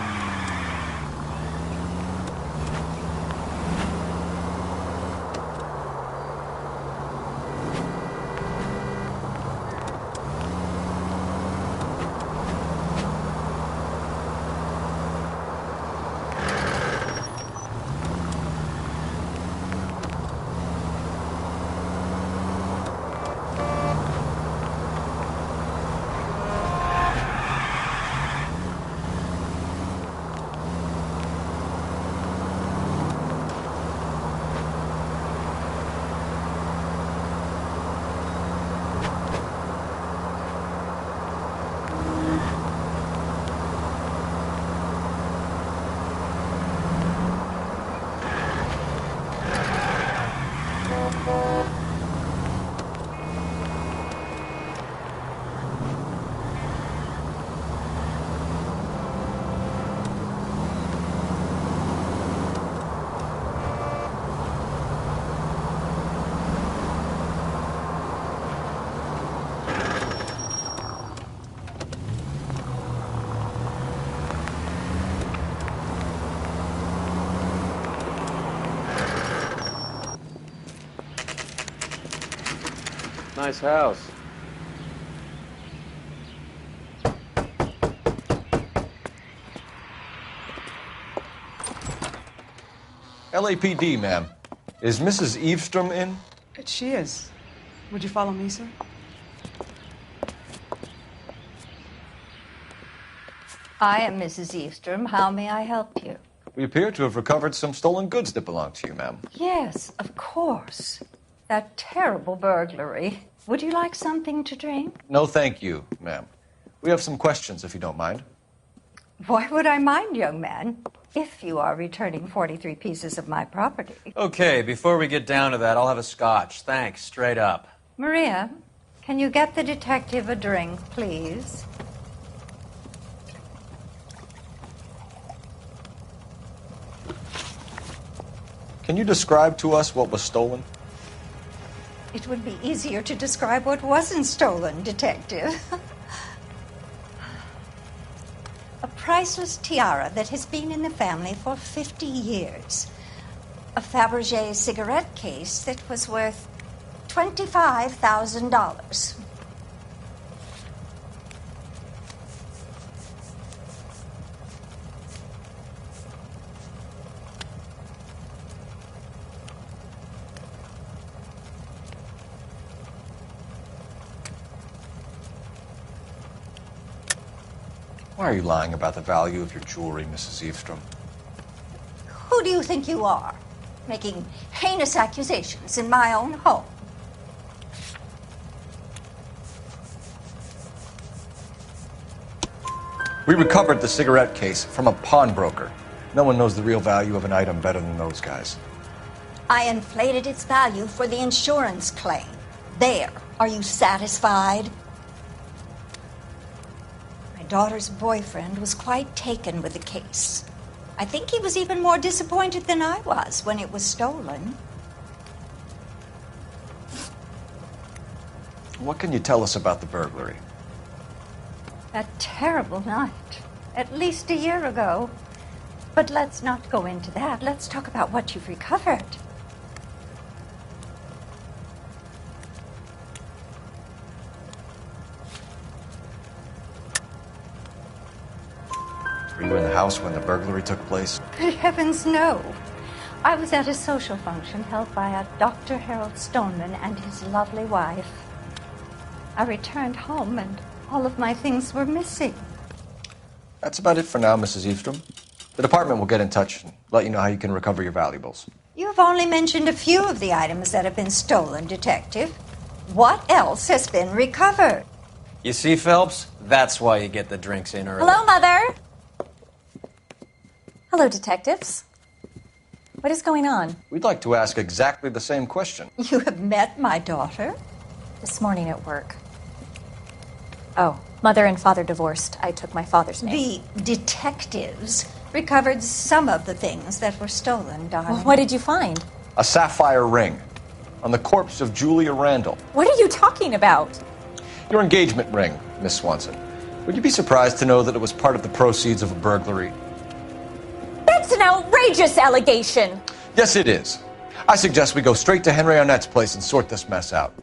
Speaker 3: Nice house.
Speaker 4: LAPD, ma'am. Is Mrs. Eavestrom in?
Speaker 5: She is. Would you follow me, sir?
Speaker 6: I am Mrs. Eavestrom. How may I help you?
Speaker 4: We appear to have recovered some stolen goods that belong to you, ma'am.
Speaker 6: Yes, of course. That terrible burglary. Would you like something to drink?
Speaker 4: No, thank you, ma'am. We have some questions, if you don't mind.
Speaker 6: Why would I mind, young man, if you are returning 43 pieces of my property?
Speaker 3: Okay, before we get down to that, I'll have a scotch. Thanks, straight up.
Speaker 6: Maria, can you get the detective a drink, please?
Speaker 4: Can you describe to us what was stolen?
Speaker 6: It would be easier to describe what wasn't stolen, Detective. A priceless tiara that has been in the family for 50 years. A Fabergé cigarette case that was worth $25,000.
Speaker 4: Why are you lying about the value of your jewelry, Mrs. Eavestrom?
Speaker 6: Who do you think you are, making heinous accusations in my own home?
Speaker 4: We recovered the cigarette case from a pawnbroker. No one knows the real value of an item better than those guys.
Speaker 6: I inflated its value for the insurance claim. There. Are you satisfied? My daughter's boyfriend was quite taken with the case. I think he was even more disappointed than I was when it was stolen.
Speaker 4: What can you tell us about the burglary?
Speaker 6: That terrible night, at least a year ago. But let's not go into that. Let's talk about what you've recovered.
Speaker 4: Were you in the house when the burglary took place?
Speaker 6: Good heavens, no. I was at a social function held by a Dr. Harold Stoneman and his lovely wife. I returned home and all of my things were missing.
Speaker 4: That's about it for now, Mrs. Eavestrom. The department will get in touch and let you know how you can recover your valuables.
Speaker 6: You've only mentioned a few of the items that have been stolen, Detective. What else has been recovered?
Speaker 3: You see, Phelps? That's why you get the drinks in early.
Speaker 14: Hello, Mother. Hello, detectives. What is going on?
Speaker 4: We'd like to ask exactly the same question.
Speaker 6: You have met my daughter?
Speaker 14: This morning at work. Oh, Mother and Father divorced. I took my father's name.
Speaker 6: The detectives recovered some of the things that were stolen, darling.
Speaker 14: Well, what did you find?
Speaker 4: A sapphire ring on the corpse of Julia Randall.
Speaker 14: What are you talking about?
Speaker 4: Your engagement ring, Miss Swanson. Would you be surprised to know that it was part of the proceeds of a burglary?
Speaker 14: That's an outrageous allegation.
Speaker 4: Yes, it is. I suggest we go straight to Henry Arnett's place and sort this mess out.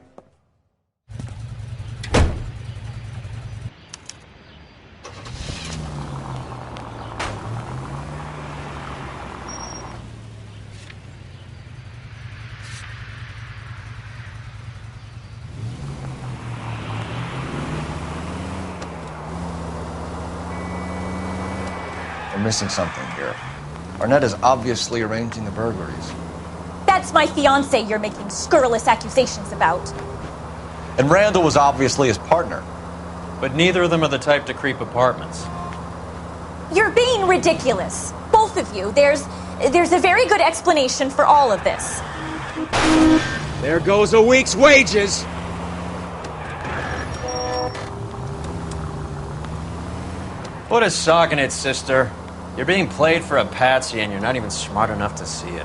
Speaker 4: We're missing something here. Arnett is obviously arranging the burglaries.
Speaker 14: That's my fiancé you're making scurrilous accusations about.
Speaker 4: And Randall was obviously his partner.
Speaker 3: But neither of them are the type to creep apartments.
Speaker 14: You're being ridiculous. Both of you. There's a very good explanation for all of this.
Speaker 12: There goes a week's wages.
Speaker 3: Put a sock in it, sister. You're being played for a patsy and you're not even smart enough to see it.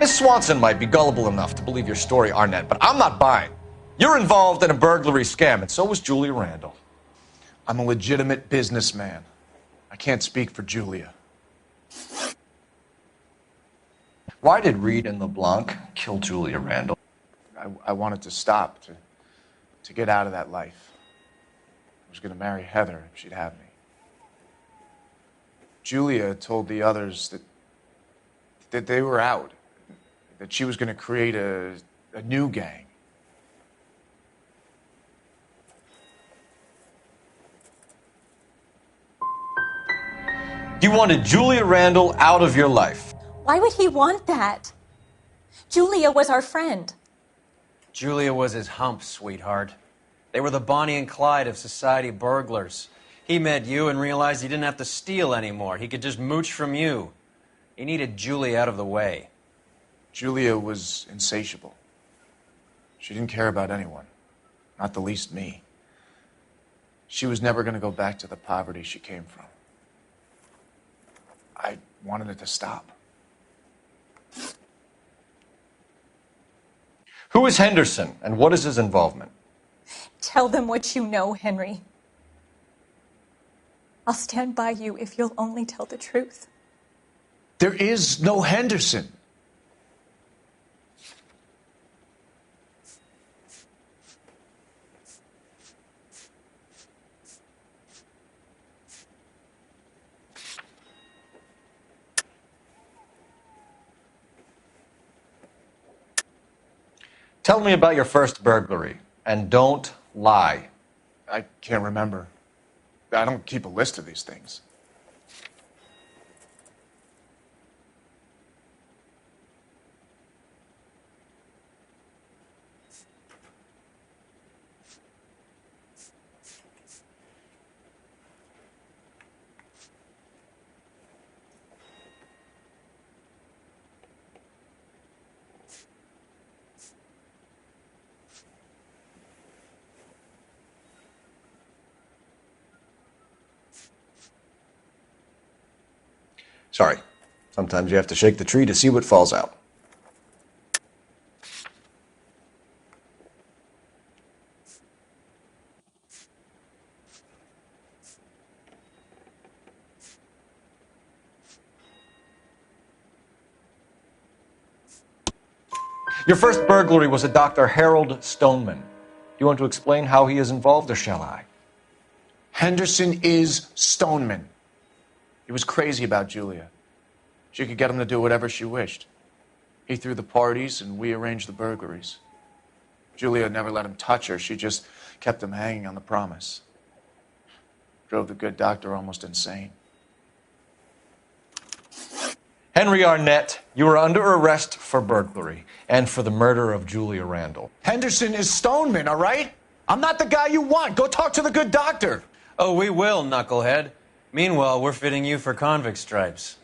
Speaker 4: Miss Swanson might be gullible enough to believe your story, Arnett, but I'm not buying. You're involved in a burglary scam, and so was Julia Randall.
Speaker 21: I'm a legitimate businessman. I can't speak for Julia.
Speaker 4: Why did Reed and LeBlanc kill Julia Randall?
Speaker 21: I wanted to stop, to get out of that life. I was going to marry Heather if she'd have me. Julia told the others that they were out, that she was going to create a new gang.
Speaker 4: You wanted Julia Randall out of your life.
Speaker 18: Why would he want that? Julia was our friend.
Speaker 3: Julia was his hump, sweetheart. They were the Bonnie and Clyde of society burglars. He met you and realized he didn't have to steal anymore. He could just mooch from you. He needed Julia out of the way.
Speaker 21: Julia was insatiable. She didn't care about anyone, not the least me. She was never going to go back to the poverty she came from. I wanted it to stop.
Speaker 4: Who is Henderson, and what is his involvement?
Speaker 18: Tell them what you know, Henry. I'll stand by you if you'll only tell the truth.
Speaker 21: There is no Henderson.
Speaker 4: Tell me about your first burglary, and don't lie.
Speaker 21: I can't remember. I don't keep a list of these things.
Speaker 4: Sorry. Sometimes you have to shake the tree to see what falls out. Your first burglary was a Dr. Harold Stoneman. Do you want to explain how he is involved, or shall I?
Speaker 21: Henderson is Stoneman. He was crazy about Julia. She could get him to do whatever she wished. He threw the parties, and we arranged the burglaries. Julia never let him touch her. She just kept him hanging on the promise. Drove the good doctor almost insane.
Speaker 4: Henry Arnett, you are under arrest for burglary and for the murder of Julia Randall.
Speaker 21: Henderson is Stoneman, all right? I'm not the guy you want. Go talk to the good doctor.
Speaker 3: Oh, we will, knucklehead. Meanwhile, we're fitting you for convict stripes.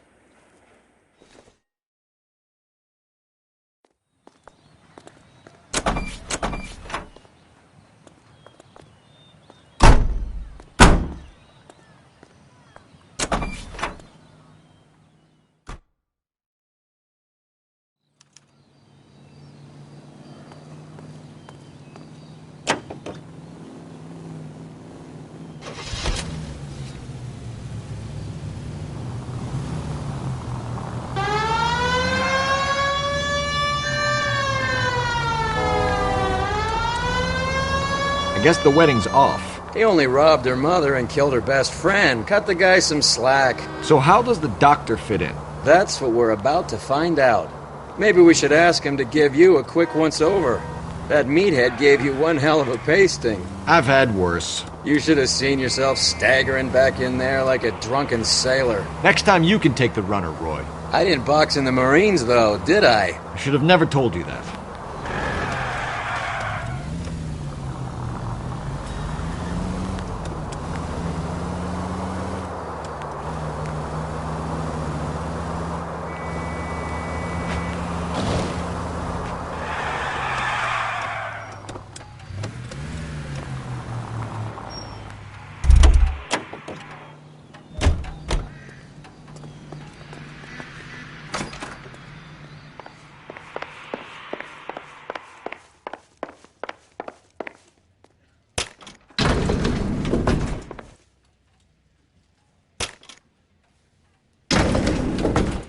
Speaker 13: I guess the wedding's off.
Speaker 12: He only robbed her mother and killed her best friend. Cut the guy some slack.
Speaker 13: So how does the doctor fit in?
Speaker 12: That's what we're about to find out. Maybe we should ask him to give you a quick once-over. That meathead gave you one hell of a pasting.
Speaker 13: I've had worse.
Speaker 12: You should have seen yourself staggering back in there like a drunken sailor.
Speaker 13: Next time you can take the runner, Roy.
Speaker 12: I didn't box in the Marines, though, did I?
Speaker 13: I should have never told you that.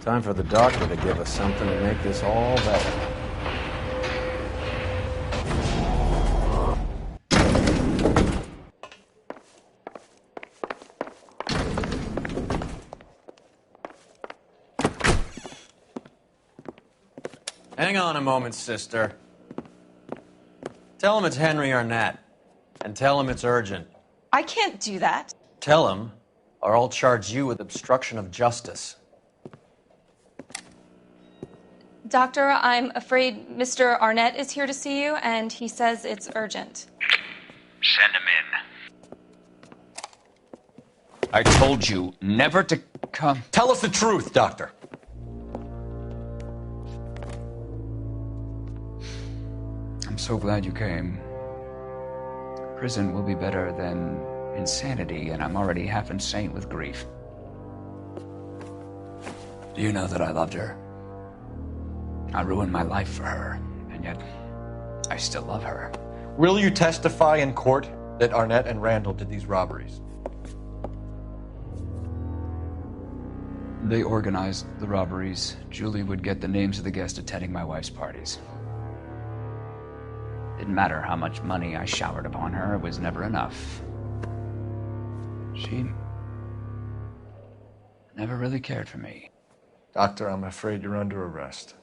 Speaker 12: Time for the doctor to give us something to make this all better.
Speaker 3: Hang on a moment, sister. Tell him it's Henry Arnett. And tell him it's urgent.
Speaker 18: I can't do that.
Speaker 3: Tell him, or I'll charge you with obstruction of justice.
Speaker 18: Doctor, I'm afraid Mr. Arnett is here to see you, and he says it's urgent.
Speaker 20: Send him in.
Speaker 9: I told you never to come.
Speaker 4: Tell us the truth, Doctor.
Speaker 15: I'm so glad you came. Prison will be better than insanity, and I'm already half insane with grief. Do you know that I loved her? I ruined my life for her, and yet I still love her.
Speaker 4: Will you testify in court that Arnett and Randall did these robberies?
Speaker 15: They organized the robberies. Julie would get the names of the guests attending my wife's parties. Didn't matter how much money I showered upon her, it was never enough. She never really cared for me.
Speaker 4: Doctor, I'm afraid you're under arrest.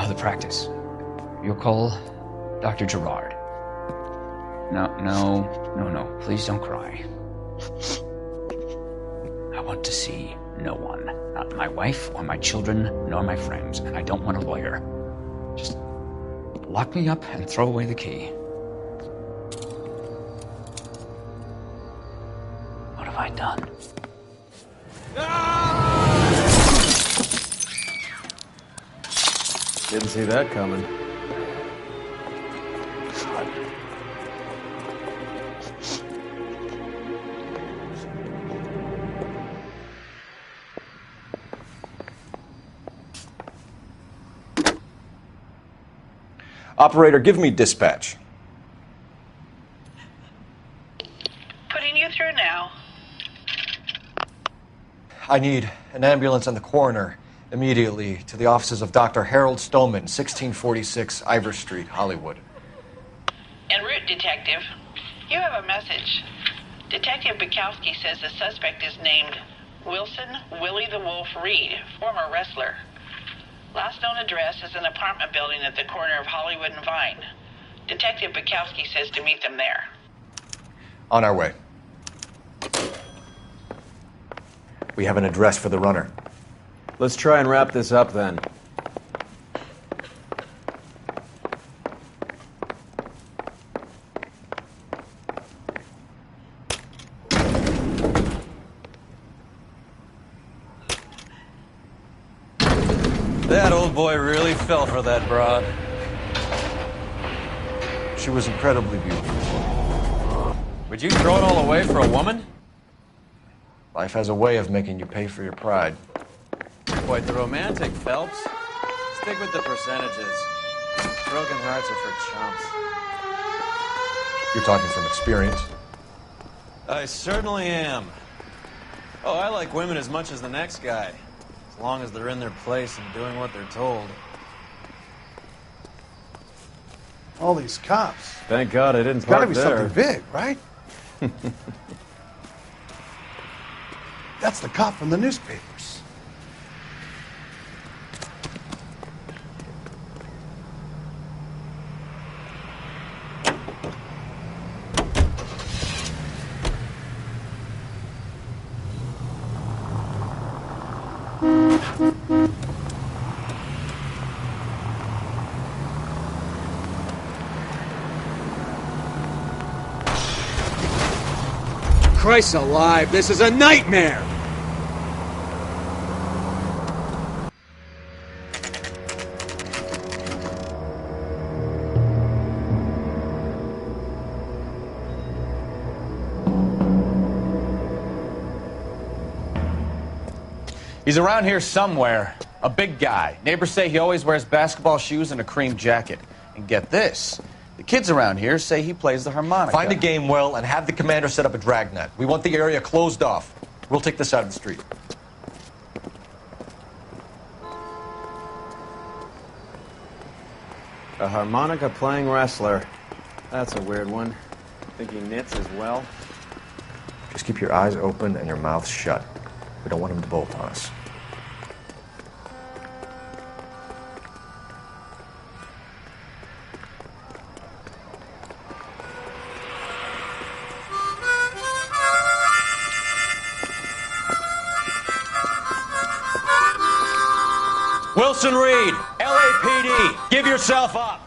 Speaker 15: The practice. You'll call Dr. Gerard. No. Please don't cry. I want to see no one. Not my wife or my children, nor my friends. And I don't want a lawyer. Just lock me up and throw away the key. What have I done?
Speaker 12: Didn't see that coming.
Speaker 4: Operator, give me dispatch.
Speaker 19: Putting you through now.
Speaker 4: I need an ambulance and the coroner immediately to the offices of Dr. Harold Stoneman, 1646 Ivor Street, Hollywood.
Speaker 19: En route, Detective. You have a message. Detective Bukowski says the suspect is named Wilson Willie the Wolf Reed, former wrestler. Last known address is an apartment building at the corner of Hollywood and Vine. Detective Bukowski says to meet them there.
Speaker 4: On our way. We have an address for the runner.
Speaker 12: Let's try and wrap this up then.
Speaker 3: That old boy really fell for that broad.
Speaker 4: She was incredibly beautiful.
Speaker 3: Would you throw it all away for a woman?
Speaker 4: Life has a way of making you pay for your pride.
Speaker 3: Quite the romantic, Phelps. Stick with the percentages. Broken hearts are for chumps.
Speaker 4: You're talking from experience.
Speaker 3: I certainly am. Oh, I like women as much as the next guy. As long as they're in their place and doing what they're told.
Speaker 10: All these cops.
Speaker 12: Thank God I didn't
Speaker 10: It's got to
Speaker 12: park
Speaker 10: be
Speaker 12: there.
Speaker 10: something big, right? That's the cop from the newspapers.
Speaker 12: Christ alive, this is a nightmare!
Speaker 9: He's around here somewhere. A big guy. Neighbors say he always wears basketball shoes and a cream jacket. And get this, the kids around here say he plays the harmonica.
Speaker 4: Find a game well and have the commander set up a dragnet. We want the area closed off. We'll take this out of the street.
Speaker 3: A harmonica-playing wrestler. That's a weird one. Think he knits as well?
Speaker 4: Just keep your eyes open and your mouth shut. We don't want him to bolt on us.
Speaker 3: Wilson Reed, LAPD, give yourself up.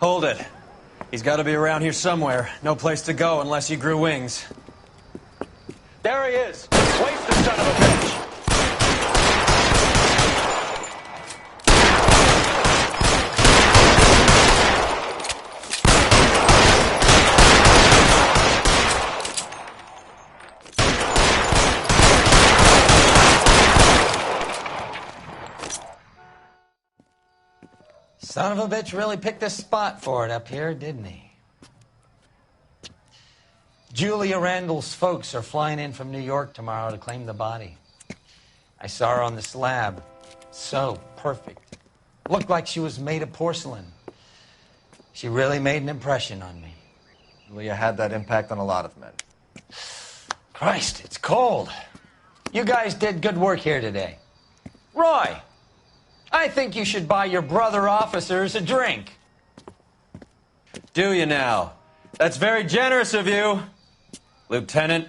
Speaker 3: Hold it. He's got to be around here somewhere. No place to go unless he grew wings. There he is! Waste the son of a bitch!
Speaker 16: Son of a bitch really picked a spot for it up here, didn't he? Julia Randall's folks are flying in from New York tomorrow to claim the body. I saw her on the slab. So perfect. Looked like she was made of porcelain. She really made an impression on me.
Speaker 4: Julia had that impact on a lot of men.
Speaker 16: Christ, it's cold. You guys did good work here today. Roy, I think you should buy your brother officers a drink.
Speaker 3: Do you now? That's very generous of you, Lieutenant.